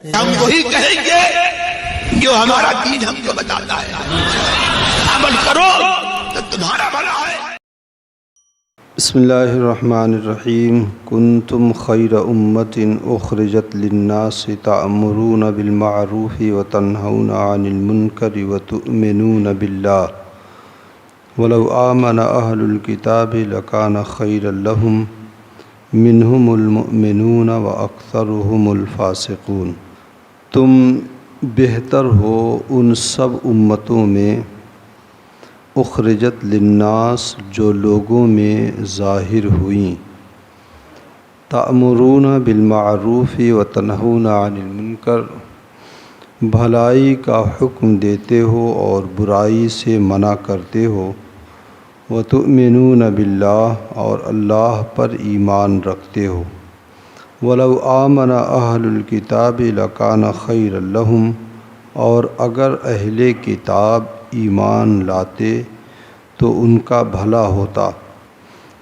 ہم وہی کہیں گے جو ہمارا دین ہم کو بتاتا ہے، عمل کرو تو تمہارا بھلا ہے۔ بسم اللہ الرحمن الرحیم۔ کنتم خیر امت اخرجت للناس تأمرون بالمعروف وتنہون عن المنکر وتؤمنون باللہ ولو آمن اہل الکتاب لکان خیرا لہم منہم المؤمنون واکثرہم الفاسقون۔ تم بہتر ہو ان سب امتوں میں اخرجت للناس جو لوگوں میں ظاہر ہوئیں، تأمرون بالمعروف وتنہون عن المنکر، بھلائی کا حکم دیتے ہو اور برائی سے منع کرتے ہو، وتؤمنون باللہ اور اللہ پر ایمان رکھتے ہو، ولو آمن اہل الکتاب لکان خیرا لہم، اور اگر اہل کتاب ایمان لاتے تو ان کا بھلا ہوتا،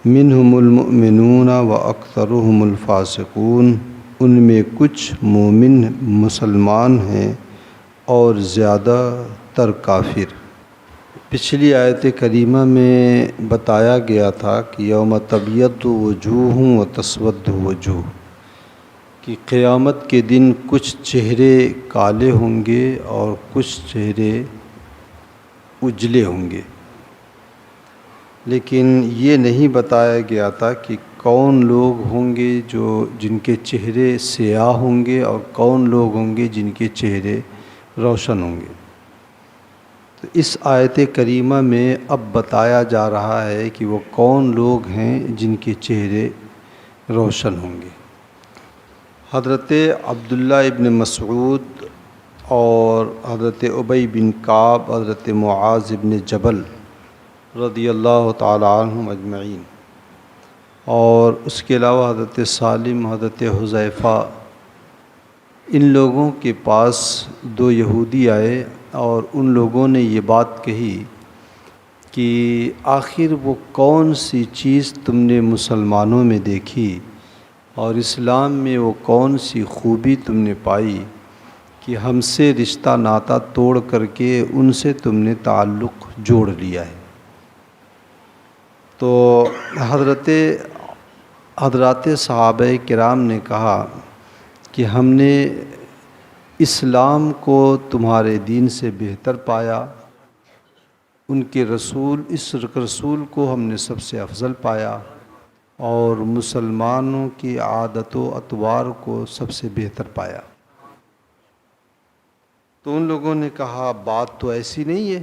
منہم المؤمنون واکثرہم الفاسقون، ان میں کچھ مومن مسلمان ہیں اور زیادہ تر کافر۔ پچھلی آیت کریمہ میں بتایا گیا تھا کہ یوم تبیض وجوہ وتسود وجوہ، کہ قیامت کے دن کچھ چہرے کالے ہوں گے اور کچھ چہرے اجلے ہوں گے، لیکن یہ نہیں بتایا گیا تھا کہ کون لوگ ہوں گے جن کے چہرے سیاہ ہوں گے اور کون لوگ ہوں گے جن کے چہرے روشن ہوں گے۔ تو اس آیت کریمہ میں اب بتایا جا رہا ہے کہ وہ کون لوگ ہیں جن کے چہرے روشن ہوں گے۔ حضرت عبداللہ ابن مسعود اور حضرت ابی بن کعب، حضرت معاذ ابن جبل رضی اللہ تعالی عنہم اجمعین، اور اس کے علاوہ حضرت سالم، حضرت حذیفہ، ان لوگوں کے پاس دو یہودی آئے اور ان لوگوں نے یہ بات کہی کہ آخر وہ کون سی چیز تم نے مسلمانوں میں دیکھی اور اسلام میں وہ کون سی خوبی تم نے پائی کہ ہم سے رشتہ ناتا توڑ کر کے ان سے تم نے تعلق جوڑ لیا ہے۔ تو حضرات صحابہ کرام نے کہا کہ ہم نے اسلام کو تمہارے دین سے بہتر پایا، ان کے اس رسول کو ہم نے سب سے افضل پایا، اور مسلمانوں کی عادت و اطوار کو سب سے بہتر پایا۔ تو ان لوگوں نے کہا بات تو ایسی نہیں ہے،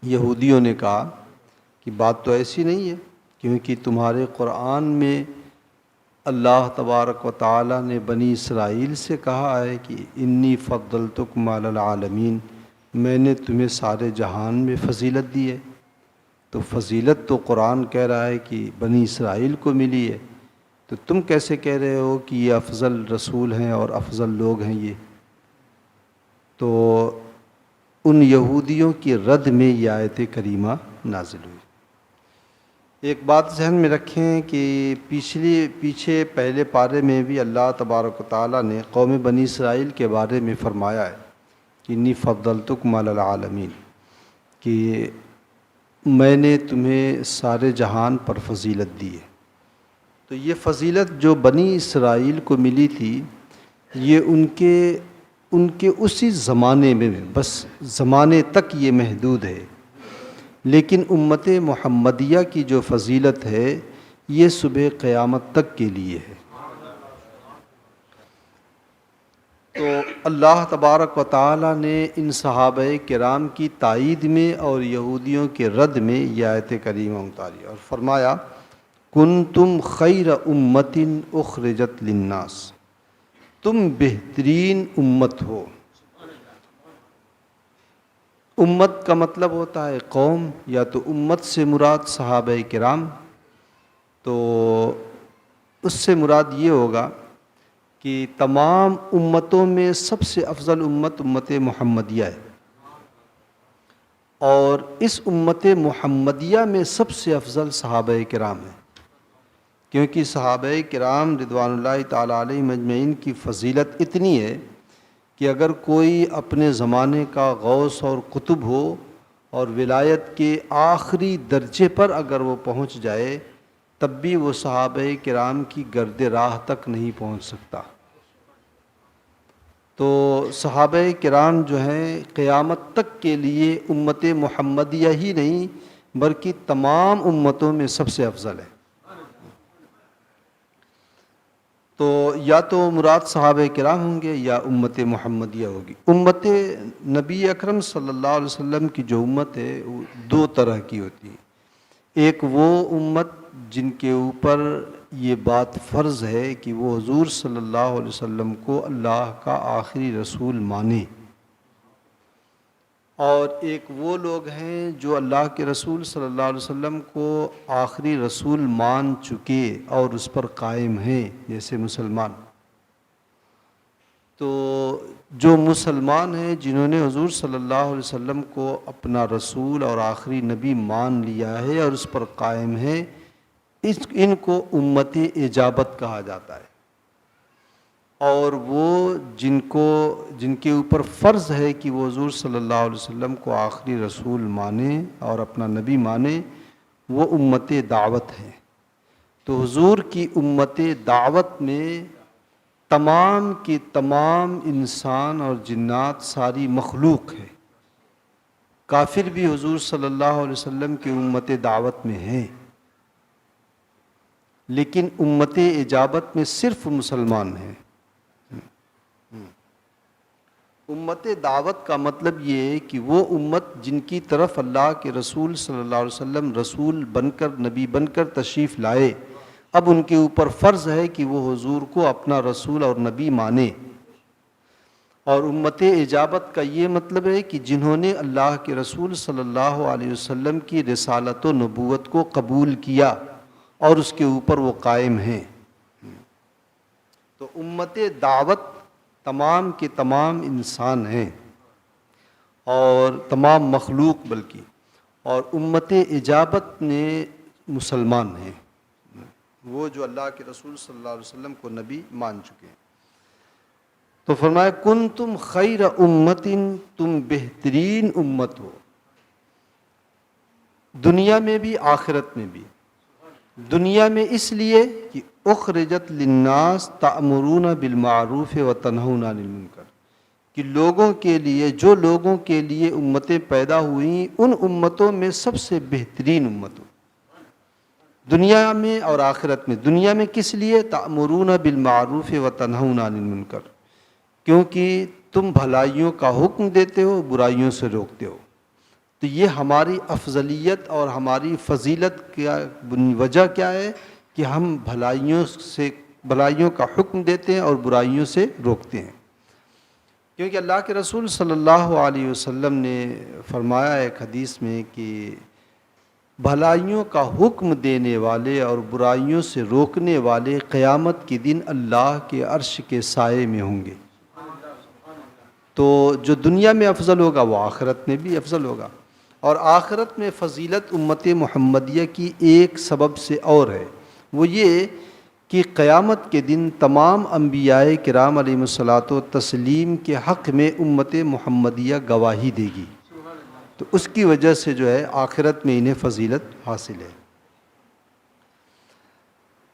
یہودیوں نے کہا کہ بات تو ایسی نہیں ہے، کیونکہ تمہارے قرآن میں اللہ تبارک و تعالی نے بنی اسرائیل سے کہا ہے کہ انی فضلتکم علی العالمین، میں نے تمہیں سارے جہان میں فضیلت دی ہے۔ تو فضیلت تو قرآن کہہ رہا ہے کہ بنی اسرائیل کو ملی ہے، تو تم کیسے کہہ رہے ہو کہ یہ افضل رسول ہیں اور افضل لوگ ہیں یہ؟ تو ان یہودیوں کی رد میں یہ آیت کریمہ نازل ہوئی۔ ایک بات ذہن میں رکھیں کہ پیچھے پہلے پارے میں بھی اللہ تبارک و تعالیٰ نے قوم بنی اسرائیل کے بارے میں فرمایا ہے کہ انی فضلتکم علی العالمین، کہ میں نے تمہیں سارے جہان پر فضیلت دی ہے۔ تو یہ فضیلت جو بنی اسرائیل کو ملی تھی، یہ ان کے اسی زمانے میں، بس زمانے تک یہ محدود ہے، لیکن امت محمدیہ کی جو فضیلت ہے یہ صبح قیامت تک کے لیے ہے۔ تو اللہ تبارک و تعالی نے ان صحابہ کرام کی تائید میں اور یہودیوں کے رد میں یہ آیت کریمہ اتاری اور فرمایا کنتم خیر امت اخرجت للناس، تم بہترین امت ہو۔ امت کا مطلب ہوتا ہے قوم، یا تو امت سے مراد صحابہ کرام، تو اس سے مراد یہ ہوگا کہ تمام امتوں میں سب سے افضل امت محمدیہ ہے، اور اس امت محمدیہ میں سب سے افضل صحابہ کرام ہیں۔ کیونکہ صحابہ کرام رضوان اللہ تعالیٰ علیہ مجمعین کی فضیلت اتنی ہے کہ اگر کوئی اپنے زمانے کا غوث اور قطب ہو اور ولایت کے آخری درجے پر اگر وہ پہنچ جائے تب بھی وہ صحابہ کرام کی گرد راہ تک نہیں پہنچ سکتا۔ تو صحابہ کرام جو ہیں قیامت تک کے لیے امت محمدیہ ہی نہیں بلکہ تمام امتوں میں سب سے افضل ہے۔ تو یا تو مراد صحابہ کرام ہوں گے یا امت محمدیہ ہوگی۔ امت نبی اکرم صلی اللہ علیہ وسلم کی جو امت ہے وہ دو طرح کی ہوتی ہے۔ ایک وہ امت جن کے اوپر یہ بات فرض ہے کہ وہ حضور صلی اللہ علیہ وسلم کو اللہ کا آخری رسول مانے، اور ایک وہ لوگ ہیں جو اللہ کے رسول صلی اللہ علیہ وسلم کو آخری رسول مان چکے اور اس پر قائم ہیں، جیسے مسلمان۔ تو جو مسلمان ہیں جنہوں نے حضور صلی اللہ علیہ وسلم کو اپنا رسول اور آخری نبی مان لیا ہے اور اس پر قائم ہیں، ان کو امت اجابت کہا جاتا ہے۔ اور وہ جن کے اوپر فرض ہے کہ وہ حضور صلی اللہ علیہ وسلم کو آخری رسول مانے اور اپنا نبی مانے، وہ امت دعوت ہے۔ تو حضور کی امت دعوت میں تمام کی تمام انسان اور جنات ساری مخلوق ہے۔ کافر بھی حضور صلی اللہ علیہ وسلم کی امت دعوت میں ہیں، لیکن امت اجابت میں صرف مسلمان ہیں۔ امت دعوت کا مطلب یہ ہے کہ وہ امت جن کی طرف اللہ کے رسول صلی اللہ علیہ وسلم رسول بن کر نبی بن کر تشریف لائے، اب ان کے اوپر فرض ہے کہ وہ حضور کو اپنا رسول اور نبی مانے۔ اور امت اجابت کا یہ مطلب ہے کہ جنہوں نے اللہ کے رسول صلی اللہ علیہ وسلم کی رسالت و نبوت کو قبول کیا اور اس کے اوپر وہ قائم ہیں۔ تو امت دعوت تمام کے تمام انسان ہیں اور تمام مخلوق بلکہ، اور امت اجابت نے مسلمان ہیں، وہ جو اللہ کے رسول صلی اللہ علیہ وسلم کو نبی مان چکے ہیں۔ تو فرمایا کنتم خیر امت، تم بہترین امت ہو، دنیا میں بھی آخرت میں بھی۔ دنیا میں اس لیے کہ اخرجت للناس تأمرون بالمعروف وتنہون عن المنکر، کہ لوگوں کے لیے، جو لوگوں کے لیے امتیں پیدا ہوئیں ان امتوں میں سب سے بہترین امت ہو، دنیا میں اور آخرت میں۔ دنیا میں کس لیے؟ تأمرون بالمعروف وتنہون عن المنکر، کیونکہ تم بھلائیوں کا حکم دیتے ہو، برائیوں سے روکتے ہو۔ تو یہ ہماری افضلیت اور ہماری فضیلت کا وجہ کیا ہے کہ ہم بھلائیوں کا حکم دیتے ہیں اور برائیوں سے روکتے ہیں۔ کیونکہ اللہ کے رسول صلی اللہ علیہ وسلم نے فرمایا ایک حدیث میں کہ بھلائیوں کا حکم دینے والے اور برائیوں سے روکنے والے قیامت کے دن اللہ کے عرش کے سائے میں ہوں گے۔ تو جو دنیا میں افضل ہوگا وہ آخرت میں بھی افضل ہوگا۔ اور آخرت میں فضیلت امت محمدیہ کی ایک سبب سے اور ہے، وہ یہ کہ قیامت کے دن تمام انبیاء کرام علیہ الصلاۃ والتسلیم کے حق میں امت محمدیہ گواہی دے گی، تو اس کی وجہ سے جو ہے آخرت میں انہیں فضیلت حاصل ہے۔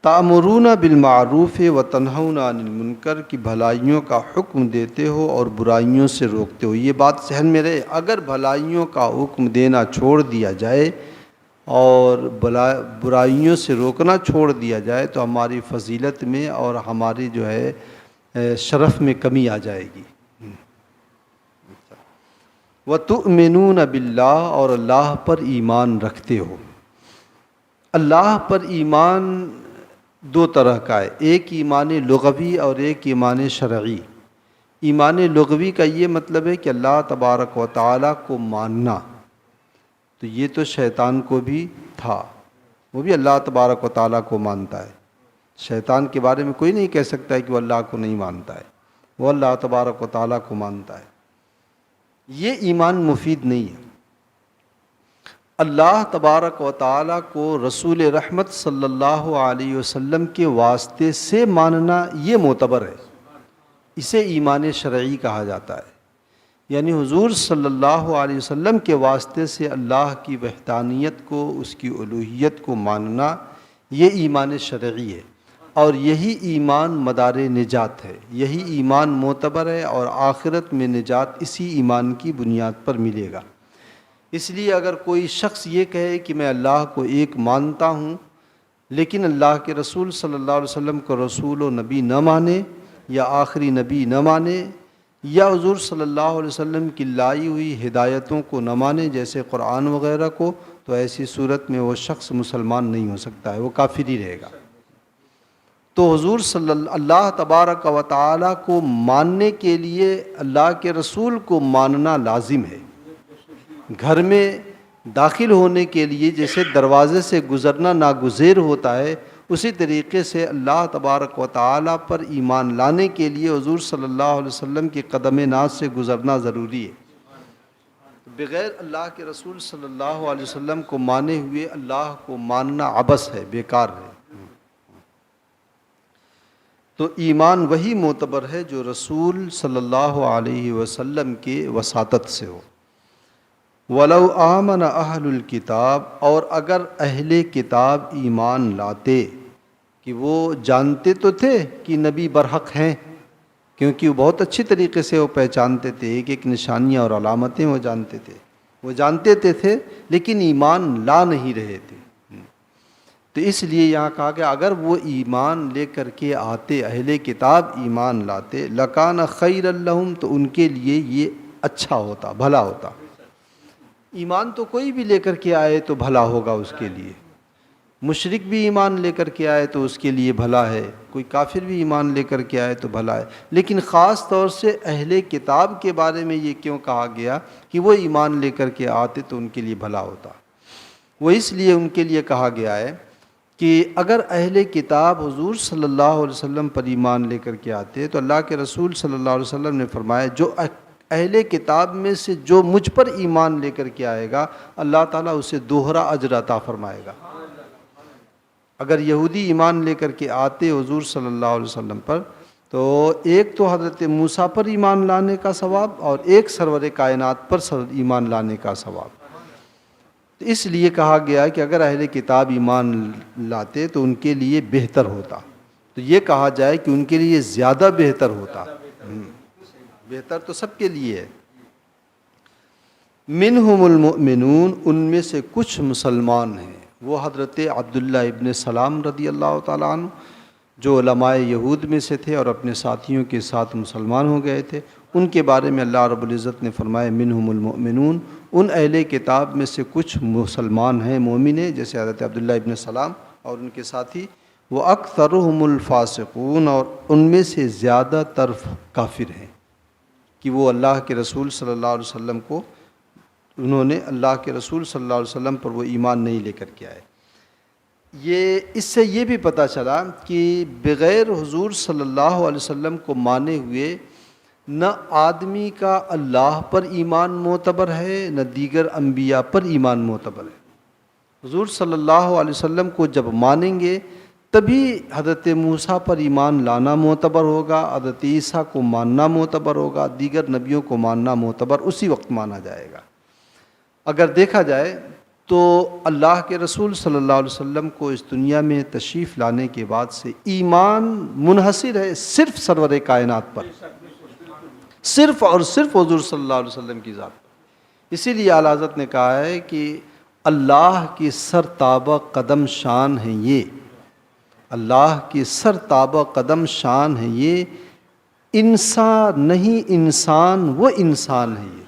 تأمرون بالمعروف وتنہون عن المنکر، کی بھلائیوں کا حکم دیتے ہو اور برائیوں سے روکتے ہو۔ یہ بات ذہن میں رہے، اگر بھلائیوں کا حکم دینا چھوڑ دیا جائے اور برائیوں سے روکنا چھوڑ دیا جائے تو ہماری فضیلت میں اور ہماری جو ہے شرف میں کمی آ جائے گی۔ وَتُؤْمِنُونَ بِاللَّهِ، اور اللہ پر ایمان رکھتے ہو۔ اللہ پر ایمان دو طرح کا ہے، ایک ایمان لغوی اور ایک ایمان شرعی۔ ایمان لغوی کا یہ مطلب ہے کہ اللہ تبارک و تعالیٰ کو ماننا، تو یہ تو شیطان کو بھی تھا، وہ بھی اللہ تبارک و تعالیٰ کو مانتا ہے۔ شیطان کے بارے میں کوئی نہیں کہہ سکتا ہے کہ وہ اللہ کو نہیں مانتا ہے، وہ اللہ تبارک و تعالیٰ کو مانتا ہے۔ یہ ایمان مفید نہیں ہے۔ اللہ تبارک و تعالیٰ کو رسول رحمت صلی اللہ علیہ وسلم کے واسطے سے ماننا یہ معتبر ہے، اسے ایمان شرعی کہا جاتا ہے۔ یعنی حضور صلی اللہ علیہ وسلم کے واسطے سے اللہ کی وحدانیت کو، اس کی الوہیت کو ماننا یہ ایمان شرعی ہے، اور یہی ایمان مدار نجات ہے، یہی ایمان معتبر ہے، اور آخرت میں نجات اسی ایمان کی بنیاد پر ملے گا۔ اس لیے اگر کوئی شخص یہ کہے کہ میں اللہ کو ایک مانتا ہوں لیکن اللہ کے رسول صلی اللہ علیہ وسلم کو رسول و نبی نہ مانے، یا آخری نبی نہ مانے، یا حضور صلی اللہ علیہ وسلم کی لائی ہوئی ہدایتوں کو نہ مانے جیسے قرآن وغیرہ کو، تو ایسی صورت میں وہ شخص مسلمان نہیں ہو سکتا ہے، وہ کافر ہی رہے گا۔ تو حضور اللہ تبارک و تعالیٰ کو ماننے کے لیے اللہ کے رسول کو ماننا لازم ہے۔ گھر میں داخل ہونے کے لیے جیسے دروازے سے گزرنا ناگزیر ہوتا ہے، اسی طریقے سے اللہ تبارک و تعالیٰ پر ایمان لانے کے لیے حضور صلی اللہ علیہ وسلم کی قدم ناز سے گزرنا ضروری ہے۔ بغیر اللہ کے رسول صلی اللہ علیہ وسلم کو مانے ہوئے اللہ کو ماننا عبث ہے، بیکار ہے۔ تو ایمان وہی معتبر ہے جو رسول صلی اللہ علیہ وسلم کے وساطت سے ہو۔ وَلَوْ آمَنَ أَهْلُ الْكِتَابِ، اور اگر اہل کتاب ایمان لاتے، کہ وہ جانتے تو تھے کہ نبی برحق ہیں، کیونکہ وہ بہت اچھی طریقے سے وہ پہچانتے تھے، ایک ایک نشانیاں اور علامتیں وہ جانتے تھے لیکن ایمان لا نہیں رہے تھے۔ تو اس لیے یہاں کہا کہ اگر وہ ایمان لے کر کے آتے، اہل کتاب ایمان لاتے، لَكَانَ خَيْرًا لَهُمْ، تو ان کے لیے یہ اچھا ہوتا، بھلا ہوتا۔ ایمان تو کوئی بھی لے کر کے آئے تو بھلا ہوگا اس کے لیے، مشرک بھی ایمان لے کر کے آئے تو اس کے لیے بھلا ہے، کوئی کافر بھی ایمان لے کر کے آئے تو بھلا ہے، لیکن خاص طور سے اہل کتاب کے بارے میں یہ کیوں کہا گیا کہ وہ ایمان لے کر کے آتے تو ان کے لیے بھلا ہوتا؟ وہ اس لیے ان کے لیے کہا گیا ہے کہ اگر اہل کتاب حضور صلی اللہ علیہ وسلم پر ایمان لے کر کے آتے تو اللہ کے رسول صلی اللہ علیہ وسلم نے فرمایا جو اہل کتاب میں سے جو مجھ پر ایمان لے کر کے آئے گا اللہ تعالیٰ اسے دوہرا اجر عطا فرمائے گا۔ اگر یہودی ایمان لے کر کے آتے حضور صلی اللہ علیہ وسلم پر تو ایک تو حضرت موسیٰ پر ایمان لانے کا ثواب اور ایک سرور کائنات پر ایمان لانے کا ثواب۔ تو اس لیے کہا گیا کہ اگر اہل کتاب ایمان لاتے تو ان کے لیے بہتر ہوتا، تو یہ کہا جائے کہ ان کے لیے زیادہ بہتر ہوتا۔ بہتر تو سب کے لیے ہے۔ منہم المؤمنون، ان میں سے کچھ مسلمان ہیں، وہ حضرت عبداللہ ابن سلام رضی اللہ تعالیٰ عنہ جو علماء یہود میں سے تھے اور اپنے ساتھیوں کے ساتھ مسلمان ہو گئے تھے، ان کے بارے میں اللہ رب العزت نے فرمایا منہم المؤمنون، ان اہل کتاب میں سے کچھ مسلمان ہیں، مومن ہیں، جیسے حضرت عبداللہ ابن سلام اور ان کے ساتھی، وہ اکثرهم الفاسقون، اور ان میں سے زیادہ تر کافر ہیں کہ وہ اللہ کے رسول صلی اللہ علیہ وسلم کو، انہوں نے اللہ کے رسول صلی اللہ علیہ وسلم پر وہ ایمان نہیں لے کر کے آئے۔ اس سے یہ بھی پتہ چلا کہ بغیر حضور صلی اللہ علیہ وسلم کو مانے ہوئے نہ آدمی کا اللہ پر ایمان معتبر ہے نہ دیگر انبیاء پر ایمان معتبر ہے۔ حضور صلی اللہ علیہ وسلم کو جب مانیں گے تبھی حضرت موسیٰ پر ایمان لانا معتبر ہوگا، حضرت عیسیٰ کو ماننا معتبر ہوگا، دیگر نبیوں کو ماننا معتبر اسی وقت مانا جائے گا۔ اگر دیکھا جائے تو اللہ کے رسول صلی اللہ علیہ وسلم کو اس دنیا میں تشریف لانے کے بعد سے ایمان منحصر ہے صرف سرور کائنات پر، صرف اور صرف حضور صلی اللہ علیہ وسلم کی ذات پر۔ اسی لیے اعلیٰ حضرت نے کہا ہے کہ اللہ کی سر تابہ قدم شان ہیں یہ، اللہ کی سر تابہ قدم شان ہے یہ، انسان نہیں انسان وہ انسان ہے یہ،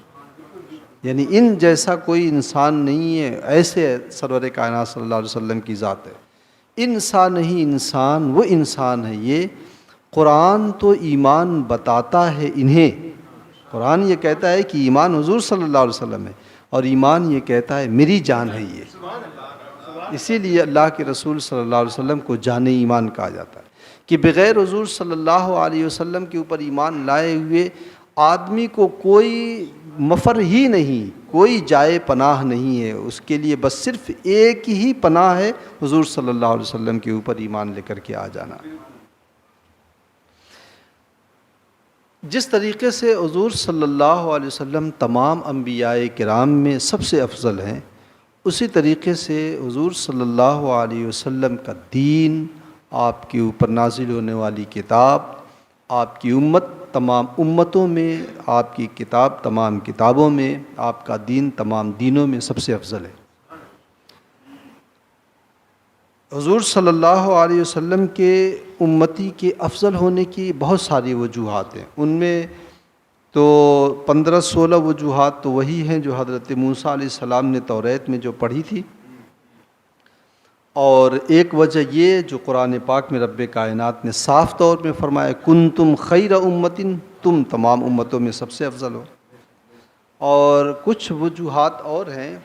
یعنی ان جیسا کوئی انسان نہیں ہے، ایسے سرور کائنات صلی اللہ علیہ وسلم کی ذات ہے۔ انسان نہیں انسان وہ انسان ہے یہ۔ قرآن تو ایمان بتاتا ہے انہیں، قرآن یہ کہتا ہے کہ ایمان حضور صلی اللہ علیہ وسلم ہے، اور ایمان یہ کہتا ہے میری جان ہے یہ۔ اسی لیے اللہ کے رسول صلی اللہ علیہ وسلم کو جان ایمان کہا جاتا ہے کہ بغیر حضور صلی اللہ علیہ وسلم کے اوپر ایمان لائے ہوئے آدمی کو کوئی مفر ہی نہیں، کوئی جائے پناہ نہیں ہے اس کے لیے، بس صرف ایک ہی پناہ ہے، حضور صلی اللہ علیہ وسلم کے اوپر ایمان لے کر کے آ جانا۔ جس طریقے سے حضور صلی اللہ علیہ وسلم تمام انبیاء کرام میں سب سے افضل ہیں، اسی طریقے سے حضور صلی اللہ علیہ وسلم کا دین، آپ کے اوپر نازل ہونے والی کتاب، آپ کی امت تمام امتوں میں، آپ کی کتاب تمام کتابوں میں، آپ کا دین تمام دینوں میں سب سے افضل ہے۔ حضور صلی اللہ علیہ وسلم کے امتی کے افضل ہونے کی بہت ساری وجوہات ہیں، ان میں تو 15-16 وجوہات تو وہی ہیں جو حضرت موسیٰ علیہ السلام نے توریت میں جو پڑھی تھی، اور ایک وجہ یہ جو قرآن پاک میں رب کائنات نے صاف طور میں فرمایا کنتم خیر امت، تم تمام امتوں میں سب سے افضل ہو۔ اور کچھ وجوہات اور ہیں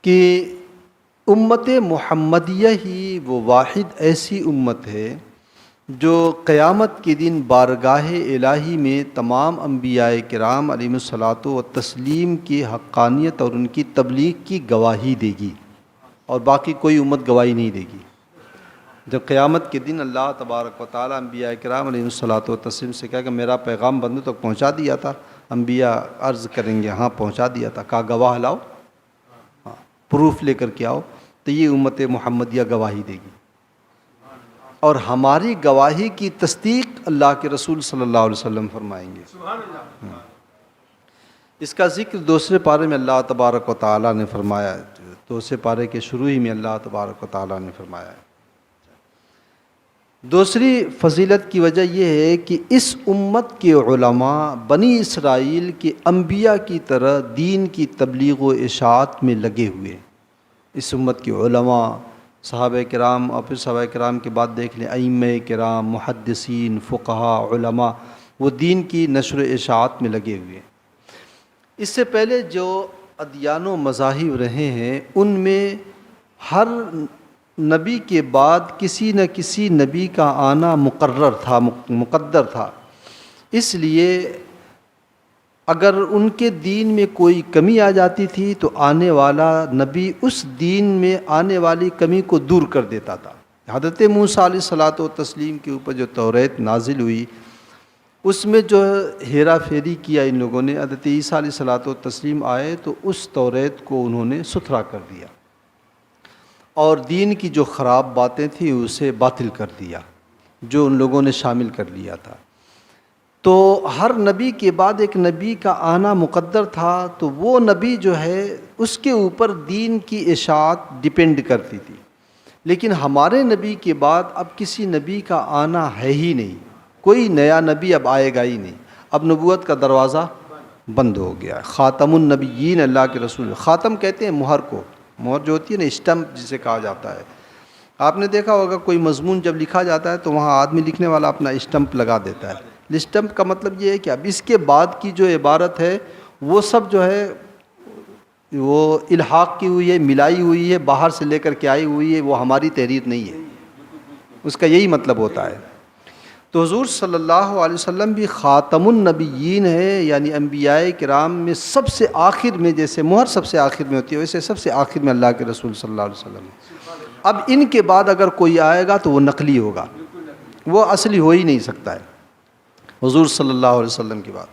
کہ امت محمدیہ ہی وہ واحد ایسی امت ہے جو قیامت کے دن بارگاہ الہی میں تمام انبیاء کرام علیہم الصلاۃ والتسلیم کی حقانیت اور ان کی تبلیغ کی گواہی دے گی، اور باقی کوئی امت گواہی نہیں دے گی۔ جب قیامت کے دن اللہ تبارک و تعالیٰ انبیاء کرام علیہم الصلاۃ والتسلیم سے کہا کہ میرا پیغام بندوں تک پہنچا دیا تھا، انبیاء عرض کریں گے ہاں پہنچا دیا تھا، کہا گواہ لاؤ، پروف لے کر کے آؤ، تو یہ امت محمدیہ گواہی دے گی، اور ہماری گواہی کی تصدیق اللہ کے رسول صلی اللہ علیہ وسلم فرمائیں گے۔ اس کا ذکر دوسرے پارے میں اللہ تبارک و تعالیٰ نے فرمایا، دوسرے پارے کے شروع ہی میں اللہ تبارک و تعالیٰ نے فرمایا ہے۔ دوسری فضیلت کی وجہ یہ ہے کہ اس امت کے علماء بنی اسرائیل کے انبیاء کی طرح دین کی تبلیغ و اشاعت میں لگے ہوئے ہیں۔ اس امت کے علماء، صحابہ کرام، اور پھر صحابہ کرام کے بعد دیکھ لیں ائمہ کرام، محدثین، فقہاء، علماء، وہ دین کی نشر و اشاعت میں لگے ہوئے ہیں۔ اس سے پہلے جو ادیان و مذاہب رہے ہیں ان میں ہر نبی کے بعد کسی نہ کسی نبی کا آنا مقدر تھا، اس لیے اگر ان کے دین میں کوئی کمی آ جاتی تھی تو آنے والا نبی اس دین میں آنے والی کمی کو دور کر دیتا تھا۔ حضرت موسیٰ علیہ الصلاۃ والتسلیم کے اوپر جو توریت نازل ہوئی اس میں جو ہیرا پھیری کیا ان لوگوں نے، حضرت عیسیٰ علیہ الصلاۃ والتسلیم آئے تو اس توریت کو انہوں نے ستھرا کر دیا، اور دین کی جو خراب باتیں تھیں اسے باطل کر دیا، جو ان لوگوں نے شامل کر لیا تھا۔ تو ہر نبی کے بعد ایک نبی کا آنا مقدر تھا، تو وہ نبی جو ہے اس کے اوپر دین کی اشاعت ڈیپینڈ کرتی تھی، لیکن ہمارے نبی کے بعد اب کسی نبی کا آنا ہے ہی نہیں، کوئی نیا نبی اب آئے گا ہی نہیں، اب نبوت کا دروازہ بند ہو گیا۔ خاتم النبیین اللہ کے رسول، خاتم کہتے ہیں مہر کو، مہر جو ہوتی ہے نا اسٹمپ جسے کہا جاتا ہے، آپ نے دیکھا ہوگا کوئی مضمون جب لکھا جاتا ہے تو وہاں آدمی لکھنے والا اپنا اسٹمپ لگا دیتا ہے۔ اسٹمپ کا مطلب یہ ہے کہ اب اس کے بعد کی جو عبارت ہے وہ سب جو ہے وہ الحاق کی ہوئی ہے، ملائی ہوئی ہے، باہر سے لے کر کے آئی ہوئی ہے، وہ ہماری تحریر نہیں ہے، اس کا یہی مطلب ہوتا ہے۔ تو حضور صلی اللہ علیہ وسلم بھی خاتم النبیین ہے، یعنی انبیاء کرام میں سب سے آخر میں، جیسے مہر سب سے آخر میں ہوتی ہے ویسے سب سے آخر میں اللہ کے رسول صلی اللہ علیہ وسلم ہے۔ اب ان کے بعد اگر کوئی آئے گا تو وہ نقلی ہوگا، وہ اصلی ہو ہی نہیں سکتا ہے حضور صلی اللہ علیہ وسلم کے بعد۔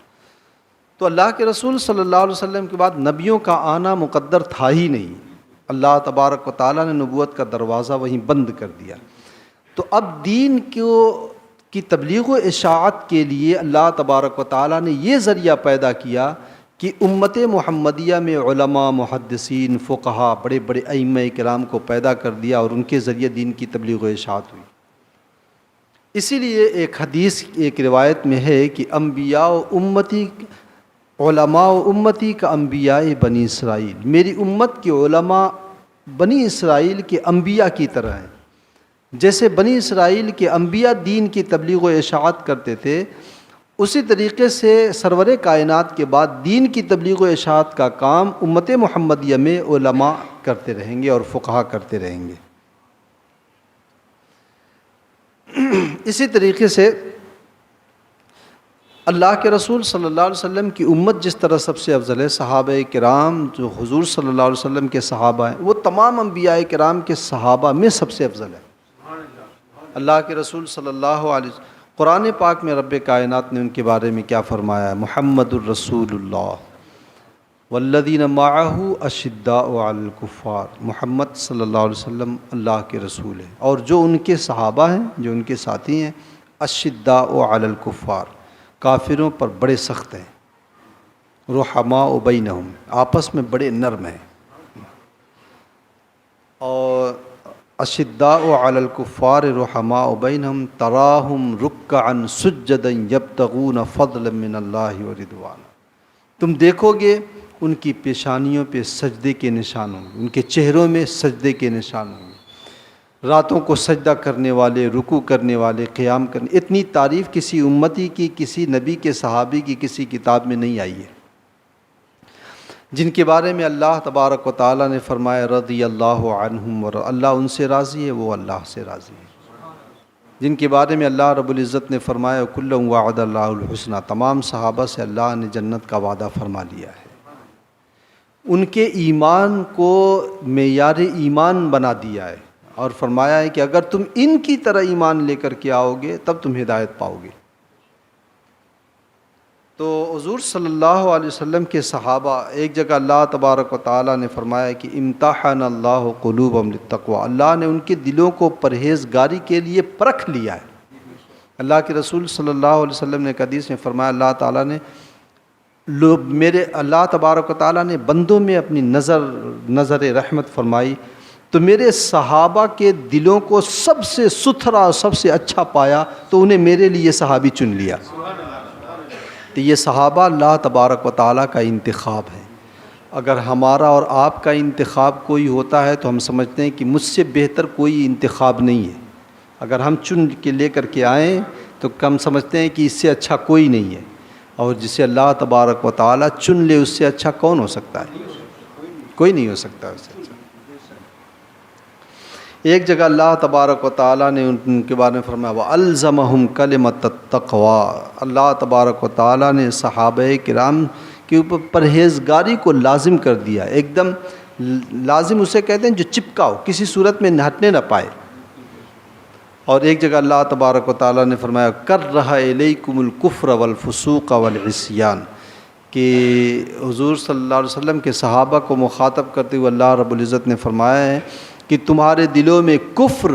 تو اللہ کے رسول صلی اللہ علیہ وسلم کے بعد نبیوں کا آنا مقدر تھا ہی نہیں، اللہ تبارک و تعالیٰ نے نبوت کا دروازہ وہیں بند کر دیا۔ تو اب دین کی تبلیغ و اشاعت کے لیے اللہ تبارک و تعالیٰ نے یہ ذریعہ پیدا کیا کہ امت محمدیہ میں علماء، محدثین، فقہاء، بڑے بڑے ائمہ کرام کو پیدا کر دیا، اور ان کے ذریعے دین کی تبلیغ و اشاعت ہوئی۔ اسی لیے ایک حدیث، ایک روایت میں ہے کہ انبیاء و امتی، علماء و امتی کا انبیاء بنی اسرائیل، میری امت کے علماء بنی اسرائیل کے انبیاء کی طرح ہیں۔ جیسے بنی اسرائیل کے انبیاء دین کی تبلیغ و اشاعت کرتے تھے، اسی طریقے سے سرور کائنات کے بعد دین کی تبلیغ و اشاعت کا کام امت محمدیہ میں علماء کرتے رہیں گے اور فقہاء کرتے رہیں گے۔ اسی طریقے سے اللہ کے رسول صلی اللہ علیہ وسلم کی امت جس طرح سب سے افضل ہے، صحابہ کرام جو حضور صلی اللہ علیہ وسلم کے صحابہ ہیں وہ تمام انبیاء کرام کے صحابہ میں سب سے افضل ہے۔ اللہ کے رسول صلی اللہ علیہ وسلم قرآن پاک میں رب کائنات نے ان کے بارے میں کیا فرمایا ہے؟ محمد الرسول اللہ والذین معہ اشداء علی الکفار، محمد صلی اللہ علیہ وسلم اللہ کے رسول ہیں اور جو ان کے صحابہ ہیں، جو ان کے ساتھی ہیں، اشداء علی الکفار، کافروں پر بڑے سخت ہیں، رحماء بینہم، آپس میں بڑے نرم ہیں، اور اشداء علی الکفار رحماء بینہم تراہم رکعا سجدا یبتغون فضلا من اللہ ورضوانا، تم دیکھو گے ان کی پیشانیوں پہ سجدے کے نشان ہوں گے، ان کے چہروں میں سجدے کے نشان ہوں گے، راتوں کو سجدہ کرنے والے، رکوع کرنے والے، قیام کرنے، اتنی تعریف کسی امتی کی، کسی نبی کے صحابی کی کسی کتاب میں نہیں آئی ہے، جن کے بارے میں اللہ تبارک و تعالیٰ نے فرمایا رضی اللہ عنہم، اور اللہ ان سے راضی ہے، وہ اللہ سے راضی ہے، جن کے بارے میں اللہ رب العزت نے فرمایا کلا وعد اللہ الحسنى، تمام صحابہ سے اللہ نے جنت کا وعدہ فرما لیا ہے، ان کے ایمان کو معیار ایمان بنا دیا ہے اور فرمایا ہے کہ اگر تم ان کی طرح ایمان لے کر کے آؤ گے تب تم ہدایت پاؤ گے۔ تو حضور صلی اللہ علیہ وسلم کے صحابہ، ایک جگہ اللہ تبارک و تعالیٰ نے فرمایا کہ امتحن اللہ قلوبہم للتقوی، اللہ نے ان کے دلوں کو پرہیزگاری کے لیے پرکھ لیا ہے۔ اللہ کے رسول صلی اللہ علیہ وسلم نے ایک حدیث میں فرمایا اللہ تعالیٰ نے اللہ تبارک و تعالیٰ نے بندوں میں اپنی نظر رحمت فرمائی تو میرے صحابہ کے دلوں کو سب سے ستھرا اور سب سے اچھا پایا تو انہیں میرے لیے صحابی چن لیا۔ تو یہ صحابہ اللہ تبارک و تعالیٰ کا انتخاب ہے۔ اگر ہمارا اور آپ کا انتخاب کوئی ہوتا ہے تو ہم سمجھتے ہیں کہ مجھ سے بہتر کوئی انتخاب نہیں ہے۔ اگر ہم چن کے لے کر کے آئیں تو ہم سمجھتے ہیں کہ اس سے اچھا کوئی نہیں ہے، اور جسے اللہ تبارک و تعالیٰ چن لے اس سے اچھا کون ہو سکتا ہے؟ کوئی نہیں ہو سکتا اس سے اچھا۔ ایک جگہ اللہ تبارک و تعالیٰ نے ان کے بارے میں فرمایا وَأَلْزَمَهُمْ كَلِمَةَ التَّقْوَىٰ، اللہ تبارک و تعالیٰ نے صحابہ کرام کے اوپر پرہیزگاری کو لازم کر دیا، ایک دم لازم اسے کہتے ہیں جو چپکا ہو، کسی صورت میں ہٹنے نہ پائے۔ اور ایک جگہ اللہ تبارک و تعالیٰ نے فرمایا کَرَّهَ إِلَيْكُمُ الْكُفْرَ وَالْفُسُوقَ وَالْعِصْيَانَ، کہ حضور صلی اللہ علیہ وسلم کے صحابہ کو مخاطب کرتے ہوئے اللہ رب العزت نے فرمایا ہے کہ تمہارے دلوں میں کفر،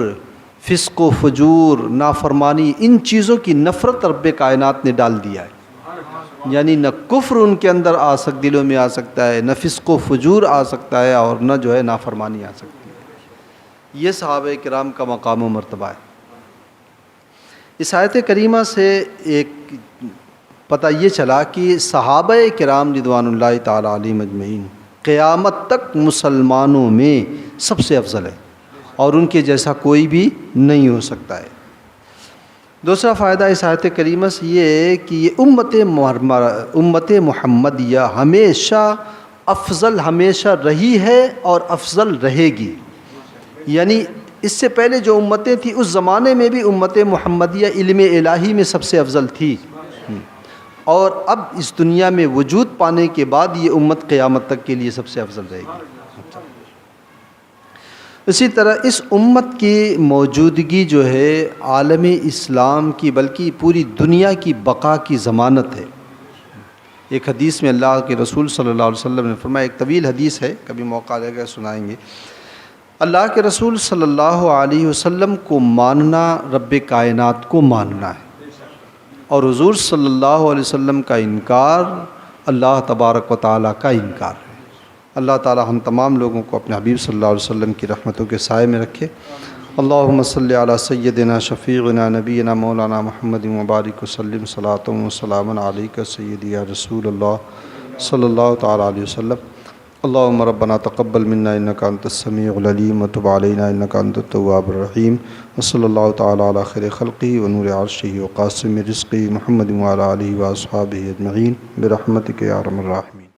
فسق و فجور، نافرمانی، ان چیزوں کی نفرت رب کائنات نے ڈال دیا ہے، یعنی نہ کفر ان کے اندر دلوں میں آ سکتا ہے، نہ فسق و فجور آ سکتا ہے، اور نہ جو ہے نافرمانی آ سکتی ہے۔ یہ صحابہ کرام کا مقام و مرتبہ ہے۔ اس آیت کریمہ سے ایک پتہ یہ چلا کہ صحابہ کرام رضوان اللہ تعالیٰ علیہم اجمعین قیامت تک مسلمانوں میں سب سے افضل ہے، اور ان کے جیسا کوئی بھی نہیں ہو سکتا ہے۔ دوسرا فائدہ اس آیت کریمہ سے یہ ہے کہ یہ امت محمدیہ ہمیشہ افضل ہمیشہ رہی ہے اور افضل رہے گی، یعنی اس سے پہلے جو امتیں تھیں اس زمانے میں بھی امت محمدیہ علم الہی میں سب سے افضل تھی، اور اب اس دنیا میں وجود پانے کے بعد یہ امت قیامت تک کے لیے سب سے افضل رہے گی۔ اسی طرح اس امت کی موجودگی جو ہے عالم اسلام کی بلکہ پوری دنیا کی بقا کی ضمانت ہے۔ ایک حدیث میں اللہ کے رسول صلی اللہ علیہ وسلم نے فرمایا، ایک طویل حدیث ہے، کبھی موقع لے کر سنائیں گے۔ اللہ کے رسول صلی اللہ علیہ وسلم کو ماننا رب کائنات کو ماننا ہے، اور حضور صلی اللہ علیہ وسلم کا انکار اللہ تبارک و تعالیٰ کا انکار ہے۔ اللہ تعالیٰ ہم تمام لوگوں کو اپنے حبیب صلی اللہ علیہ وسلم کی رحمتوں کے سائے میں رکھے۔ اللہم صلی علی سیدنا شفیعنا نبینا مولانا محمد مبارک وسلم صلاۃ و سلام علیک سیدی یا رسول اللہ صلی اللہ تعالیٰ علیہ وسلم۔ اللہم ربنا تقبل منا انک انت السمیع العلیم وتب علینا انک انت التواب الرحیم، وصلی اللہ تعالیٰ علی خیر خلقہ ونور عرشہ وقاسم رزقہ محمد وعلی آلہ واصحابہ اجمعین برحمتک یا ارحم الراحمین۔